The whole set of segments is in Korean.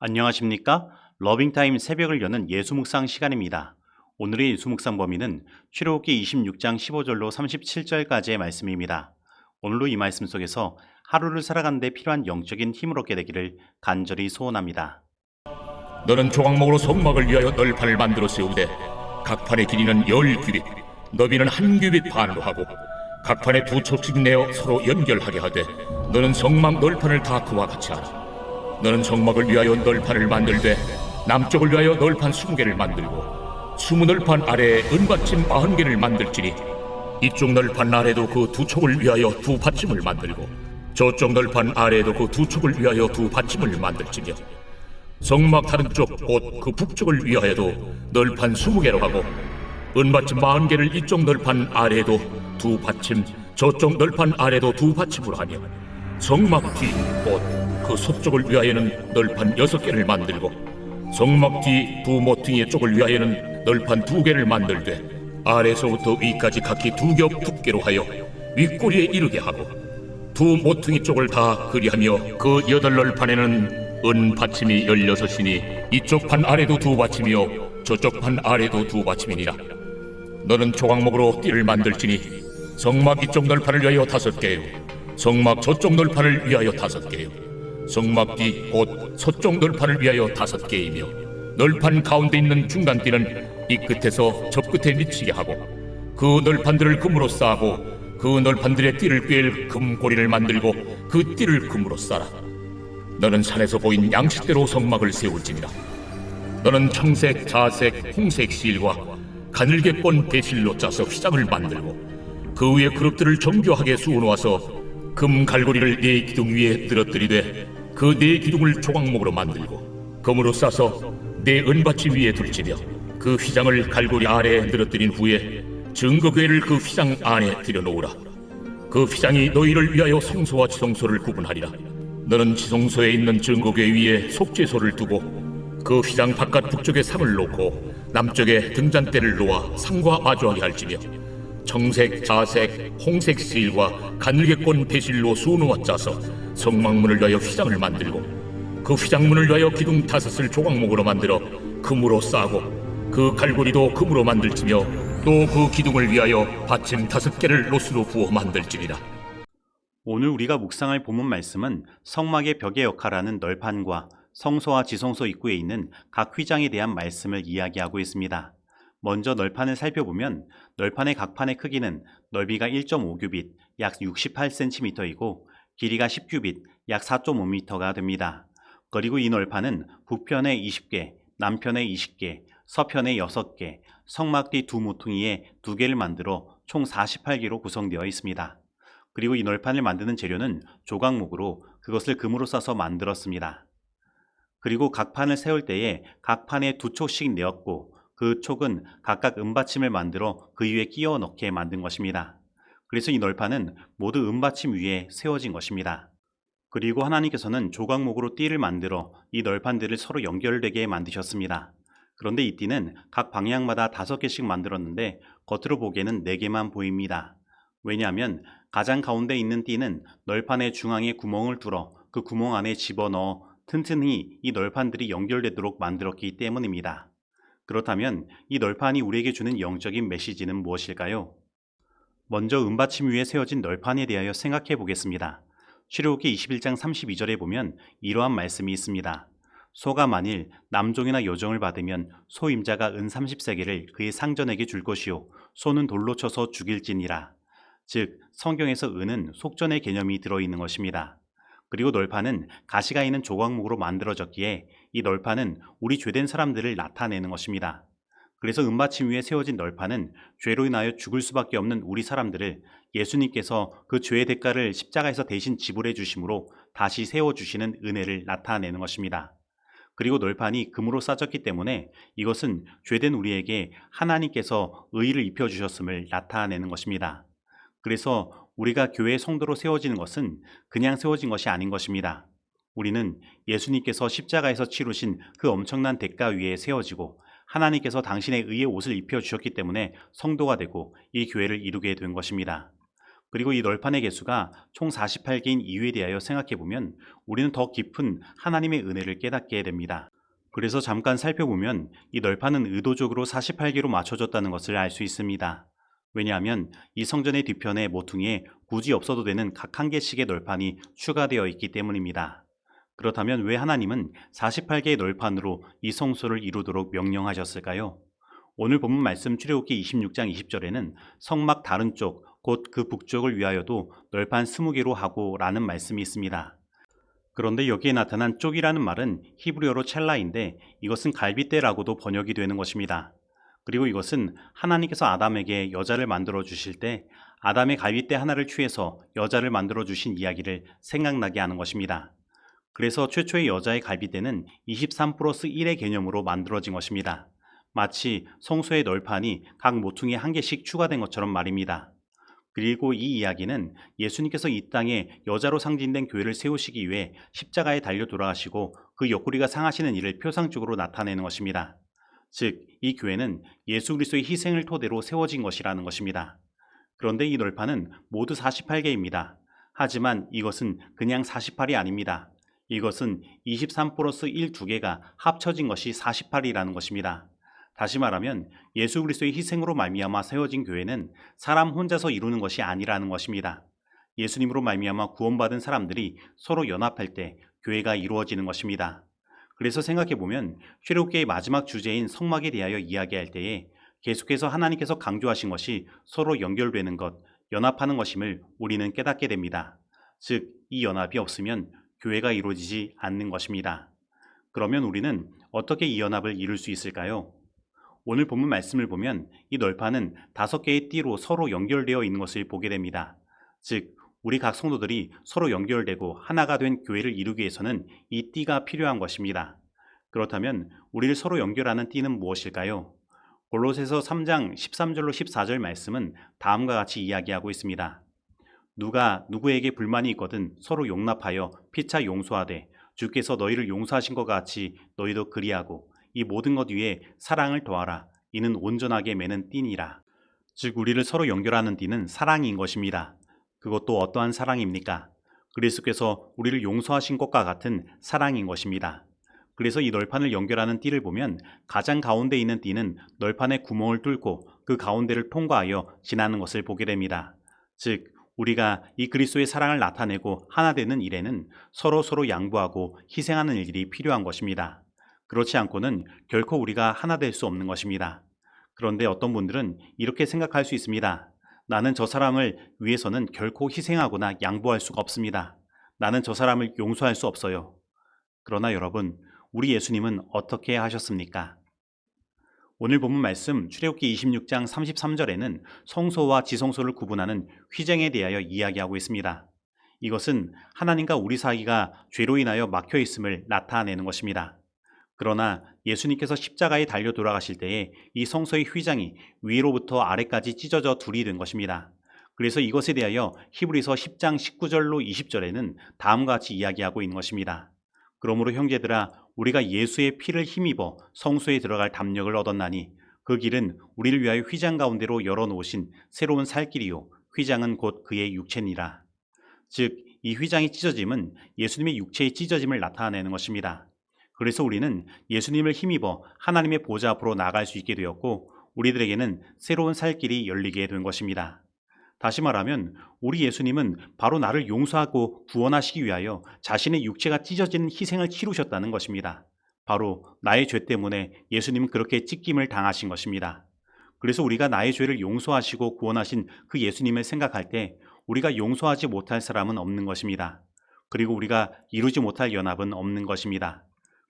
안녕하십니까? 러빙타임 새벽을 여는 예수묵상 시간입니다. 오늘의 예수묵상 범위는 출애굽기 26장 15절로 37절까지의 말씀입니다. 오늘도 이 말씀 속에서 하루를 살아가는 데 필요한 영적인 힘을 얻게 되기를 간절히 소원합니다. 너는 조각목으로 성막을 위하여 널판을 만들어 세우되 각 판의 길이는 10규빗, 너비는 1규빗 반으로 하고 각 판에 2척씩 내어 서로 연결하게 하되 너는 성막 널판을 다 그와 같이 하라. 너는 성막을 위하여 널판을 만들되 남쪽을 위하여 널판 20개를 만들고 20널판 아래에 은받침 40개를 만들지니 이쪽 널판 아래도 그 2척을 위하여 2받침을 만들고 저쪽 널판 아래에도 그 2척을 위하여 2받침을 만들지며 성막 다른 쪽 곧 그 북쪽을 위하여도 널판 20개로 하고 은받침 40개를 이쪽 널판 아래에도 2받침 저쪽 널판 아래에도 2받침으로 하며 성막 뒤 곧 그 서쪽을 위하여는 널판 6개를 만들고 성막 뒤 두 모퉁이의 쪽을 위하여는 널판 2개를 만들되 아래에서부터 위까지 각기 2겹 두께로 하여 윗꼬리에 이르게 하고 두 모퉁이 쪽을 다 그리하며 그 8널판에는 은 받침이 16이니 이쪽 판 아래도 2받침이요 저쪽 판 아래도 2받침이니라. 너는 조각목으로 띠를 만들지니 성막 이쪽 널판을 위하여 5개요 성막 저쪽 널판을 위하여 5개요 성막 뒤 곧 서쪽 널판을 위하여 5개이며 널판 가운데 있는 중간띠는 이 끝에서 저 끝에 미치게 하고 그 널판들을 금으로 싸고 그 널판들의 띠를 꿰일 금고리를 만들고 그 띠를 금으로 싸라. 너는 산에서 보인 양식대로 성막을 세울지니라. 너는 청색, 자색, 홍색 실과 가늘게 꼰 배실로 짜서 휘장을 만들고 그 위에 그릇들을 정교하게 수어놓아서 금 갈고리를 4기둥 위에 늘어뜨리되 그 4기둥을 조각목으로 만들고 금으로 싸서 4 은받침 위에 둘지며 그 휘장을 갈고리 아래에 늘어뜨린 후에 증거궤를 그 휘장 안에 들여놓으라. 그 휘장이 너희를 위하여 성소와 지성소를 구분하리라. 너는 지성소에 있는 증거궤 위에 속죄소를 두고 그 휘장 바깥 북쪽에 상을 놓고 남쪽에 등잔대를 놓아 상과 마주하게 할지며 청색, 자색, 홍색 실과 가늘게 꼰 배실로 수놓아 짜서 성막문을 위하여 휘장을 만들고 그 휘장문을 위하여 기둥 5을 조각목으로 만들어 금으로 싸고 그 갈고리도 금으로 만들지며 또 그 기둥을 위하여 받침 5개를 로스로 부어 만들지니라. 오늘 우리가 묵상할 본문 말씀은 성막의 벽의 역할하는 널판과 성소와 지성소 입구에 있는 각 휘장에 대한 말씀을 이야기하고 있습니다. 먼저 널판을 살펴보면 널판의 각 판의 크기는 넓이가 1.5규빗, 약 68cm이고 길이가 10규빗, 약 4.5m가 됩니다. 그리고 이 널판은 북편에 20개, 남편에 20개, 서편에 6개, 성막 뒤 두 모퉁이에 2개를 만들어 총 48개로 구성되어 있습니다. 그리고 이 널판을 만드는 재료는 조각목으로 그것을 금으로 싸서 만들었습니다. 그리고 각 판을 세울 때에 각 판에 2촉씩 내었고 그 촉은 각각 은받침을 만들어 그 위에 끼워 넣게 만든 것입니다. 그래서 이 널판은 모두 은받침 위에 세워진 것입니다. 그리고 하나님께서는 조각목으로 띠를 만들어 이 널판들을 서로 연결되게 만드셨습니다. 그런데 이 띠는 각 방향마다 5개씩 만들었는데 겉으로 보기에는 4개만 보입니다. 왜냐하면 가장 가운데 있는 띠는 널판의 중앙에 구멍을 뚫어 그 구멍 안에 집어넣어 튼튼히 이 널판들이 연결되도록 만들었기 때문입니다. 그렇다면 이 널판이 우리에게 주는 영적인 메시지는 무엇일까요? 먼저 은받침 위에 세워진 널판에 대하여 생각해 보겠습니다. 출애굽기 21장 32절에 보면 이러한 말씀이 있습니다. 소가 만일 남종이나 여종을 받으면 소 임자가 은 30세겔을 그의 상전에게 줄 것이요 소는 돌로 쳐서 죽일지니라. 즉 성경에서 은은 속전의 개념이 들어있는 것입니다. 그리고 널판은 가시가 있는 조각목으로 만들어졌기에 이 널판은 우리 죄된 사람들을 나타내는 것입니다. 그래서 은받침 위에 세워진 널판은 죄로 인하여 죽을 수밖에 없는 우리 사람들을 예수님께서 그 죄의 대가를 십자가에서 대신 지불해 주심으로 다시 세워주시는 은혜를 나타내는 것입니다. 그리고 널판이 금으로 싸졌기 때문에 이것은 죄된 우리에게 하나님께서 의의를 입혀주셨음을 나타내는 것입니다. 그래서 우리가 교회의 성도로 세워지는 것은 그냥 세워진 것이 아닌 것입니다. 우리는 예수님께서 십자가에서 치르신 그 엄청난 대가 위에 세워지고 하나님께서 당신의 의의 옷을 입혀주셨기 때문에 성도가 되고 이 교회를 이루게 된 것입니다. 그리고 이 널판의 개수가 총 48개인 이유에 대하여 생각해보면 우리는 더 깊은 하나님의 은혜를 깨닫게 됩니다. 그래서 잠깐 살펴보면 이 널판은 의도적으로 48개로 맞춰졌다는 것을 알 수 있습니다. 왜냐하면 이 성전의 뒤편에 모퉁이에 굳이 없어도 되는 각 한 개씩의 널판이 추가되어 있기 때문입니다. 그렇다면 왜 하나님은 48개의 널판으로 이 성소를 이루도록 명령하셨을까요? 오늘 본문 말씀 출애굽기 26장 20절에는 성막 다른 쪽, 곧 그 북쪽을 위하여도 널판 20개로 하고 라는 말씀이 있습니다. 그런데 여기에 나타난 쪽이라는 말은 히브리어로 첼라인데 이것은 갈빗대라고도 번역이 되는 것입니다. 그리고 이것은 하나님께서 아담에게 여자를 만들어 주실 때 아담의 갈빗대 하나를 취해서 여자를 만들어 주신 이야기를 생각나게 하는 것입니다. 그래서 최초의 여자의 갈빗대는 23 플러스 1의 개념으로 만들어진 것입니다. 마치 성소의 널판이 각 모퉁이에 한 개씩 추가된 것처럼 말입니다. 그리고 이 이야기는 예수님께서 이 땅에 여자로 상징된 교회를 세우시기 위해 십자가에 달려 돌아가시고 그 옆구리가 상하시는 일을 표상적으로 나타내는 것입니다. 즉, 이 교회는 예수 그리스도의 희생을 토대로 세워진 것이라는 것입니다. 그런데 이 널판은 모두 48개입니다. 하지만 이것은 그냥 48이 아닙니다. 이것은 23 플러스 1 두 개가 합쳐진 것이 48이라는 것입니다. 다시 말하면 예수 그리스도의 희생으로 말미암아 세워진 교회는 사람 혼자서 이루는 것이 아니라는 것입니다. 예수님으로 말미암아 구원받은 사람들이 서로 연합할 때 교회가 이루어지는 것입니다. 그래서 생각해보면 출애굽기의 마지막 주제인 성막에 대하여 이야기할 때에 계속해서 하나님께서 강조하신 것이 서로 연결되는 것, 연합하는 것임을 우리는 깨닫게 됩니다. 즉, 이 연합이 없으면 교회가 이루어지지 않는 것입니다. 그러면 우리는 어떻게 이 연합을 이룰 수 있을까요? 오늘 본문 말씀을 보면 이 널판은 5개의 띠로 서로 연결되어 있는 것을 보게 됩니다. 즉, 우리 각 성도들이 서로 연결되고 하나가 된 교회를 이루기 위해서는 이 띠가 필요한 것입니다. 그렇다면 우리를 서로 연결하는 띠는 무엇일까요? 골로새서 3장 13절로 14절 말씀은 다음과 같이 이야기하고 있습니다. 누가 누구에게 불만이 있거든 서로 용납하여 피차 용서하되 주께서 너희를 용서하신 것 같이 너희도 그리하고 이 모든 것 위에 사랑을 더하라. 이는 온전하게 매는 띠니라. 즉, 우리를 서로 연결하는 띠는 사랑인 것입니다. 그것도 어떠한 사랑입니까? 그리스도께서 우리를 용서하신 것과 같은 사랑인 것입니다. 그래서 이 널판을 연결하는 띠를 보면 가장 가운데 있는 띠는 널판의 구멍을 뚫고 그 가운데를 통과하여 지나는 것을 보게 됩니다. 즉, 우리가 이 그리스도의 사랑을 나타내고 하나 되는 일에는 서로 양보하고 희생하는 일들이 필요한 것입니다. 그렇지 않고는 결코 우리가 하나 될 수 없는 것입니다. 그런데 어떤 분들은 이렇게 생각할 수 있습니다. 나는 저 사람을 위해서는 결코 희생하거나 양보할 수가 없습니다. 나는 저 사람을 용서할 수 없어요. 그러나 여러분, 우리 예수님은 어떻게 하셨습니까? 오늘 본문 말씀 출애굽기 26장 33절에는 성소와 지성소를 구분하는 휘장에 대하여 이야기하고 있습니다. 이것은 하나님과 우리 사이가 죄로 인하여 막혀 있음을 나타내는 것입니다. 그러나 예수님께서 십자가에 달려 돌아가실 때에 이 성소의 휘장이 위로부터 아래까지 찢어져 둘이 된 것입니다. 그래서 이것에 대하여 히브리서 10장 19절로 20절에는 다음과 같이 이야기하고 있는 것입니다. 그러므로 형제들아, 우리가 예수의 피를 힘입어 성소에 들어갈 담력을 얻었나니 그 길은 우리를 위하여 휘장 가운데로 열어놓으신 새로운 살 길이요 휘장은 곧 그의 육체니라. 즉, 이 휘장이 찢어짐은 예수님의 육체의 찢어짐을 나타내는 것입니다. 그래서 우리는 예수님을 힘입어 하나님의 보좌 앞으로 나아갈 수 있게 되었고 우리들에게는 새로운 살 길이 열리게 된 것입니다. 다시 말하면 우리 예수님은 바로 나를 용서하고 구원하시기 위하여 자신의 육체가 찢어지는 희생을 치르셨다는 것입니다. 바로 나의 죄 때문에 예수님은 그렇게 찢김을 당하신 것입니다. 그래서 우리가 나의 죄를 용서하시고 구원하신 그 예수님을 생각할 때 우리가 용서하지 못할 사람은 없는 것입니다. 그리고 우리가 이루지 못할 연합은 없는 것입니다.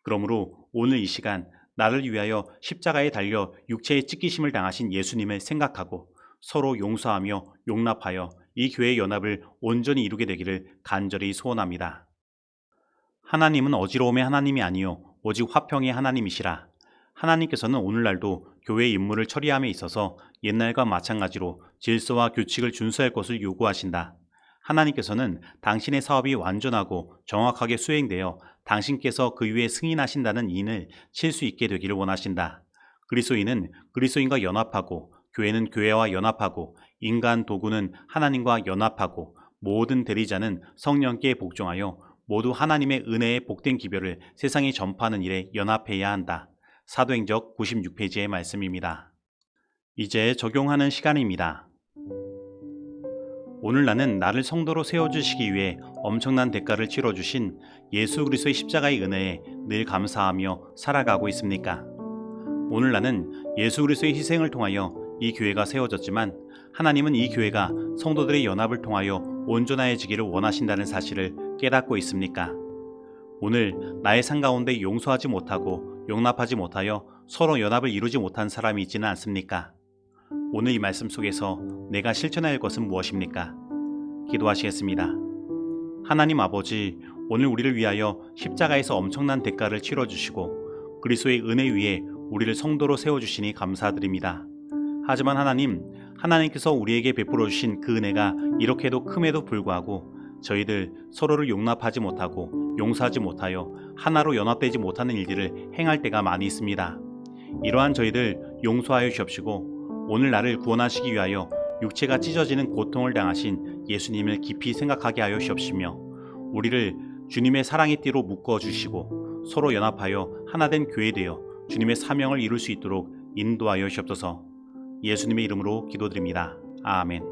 그러므로 오늘 이 시간 나를 위하여 십자가에 달려 육체의 찢기심을 당하신 예수님을 생각하고 서로 용서하며 용납하여 이 교회의 연합을 온전히 이루게 되기를 간절히 소원합니다. 하나님은 어지러움의 하나님이 아니요 오직 화평의 하나님이시라. 하나님께서는 오늘날도 교회의 임무를 처리함에 있어서 옛날과 마찬가지로 질서와 규칙을 준수할 것을 요구하신다. 하나님께서는 당신의 사업이 완전하고 정확하게 수행되어 당신께서 그 위에 승인하신다는 인을 칠 수 있게 되기를 원하신다. 그리스도인은 그리스도인과 연합하고 교회는 교회와 연합하고 인간 도구는 하나님과 연합하고 모든 대리자는 성령께 복종하여 모두 하나님의 은혜의 복된 기별을 세상에 전파하는 일에 연합해야 한다. 사도행적 96페이지의 말씀입니다. 이제 적용하는 시간입니다. 오늘 나는 나를 성도로 세워주시기 위해 엄청난 대가를 치러주신 예수 그리스도의 십자가의 은혜에 늘 감사하며 살아가고 있습니까? 오늘 나는 예수 그리스도의 희생을 통하여 이 교회가 세워졌지만 하나님은 이 교회가 성도들의 연합을 통하여 온전해지기를 원하신다는 사실을 깨닫고 있습니까? 오늘 나의 삶 가운데 용서하지 못하고 용납하지 못하여 서로 연합을 이루지 못한 사람이 있지는 않습니까? 오늘 이 말씀 속에서 내가 실천해야 할 것은 무엇입니까? 기도하시겠습니다. 하나님 아버지, 오늘 우리를 위하여 십자가에서 엄청난 대가를 치러주시고 그리스도의 은혜 위에 우리를 성도로 세워주시니 감사드립니다. 하지만 하나님께서 우리에게 베풀어 주신 그 은혜가 이렇게도 큼에도 불구하고 저희들 서로를 용납하지 못하고 용서하지 못하여 하나로 연합되지 못하는 일들을 행할 때가 많이 있습니다. 이러한 저희들 용서하여 주옵시고 오늘 나를 구원하시기 위하여 육체가 찢어지는 고통을 당하신 예수님을 깊이 생각하게 하여 주옵시며 우리를 주님의 사랑의 띠로 묶어주시고 서로 연합하여 하나된 교회 되어 주님의 사명을 이룰 수 있도록 인도하여 주옵소서. 예수님의 이름으로 기도드립니다. 아멘.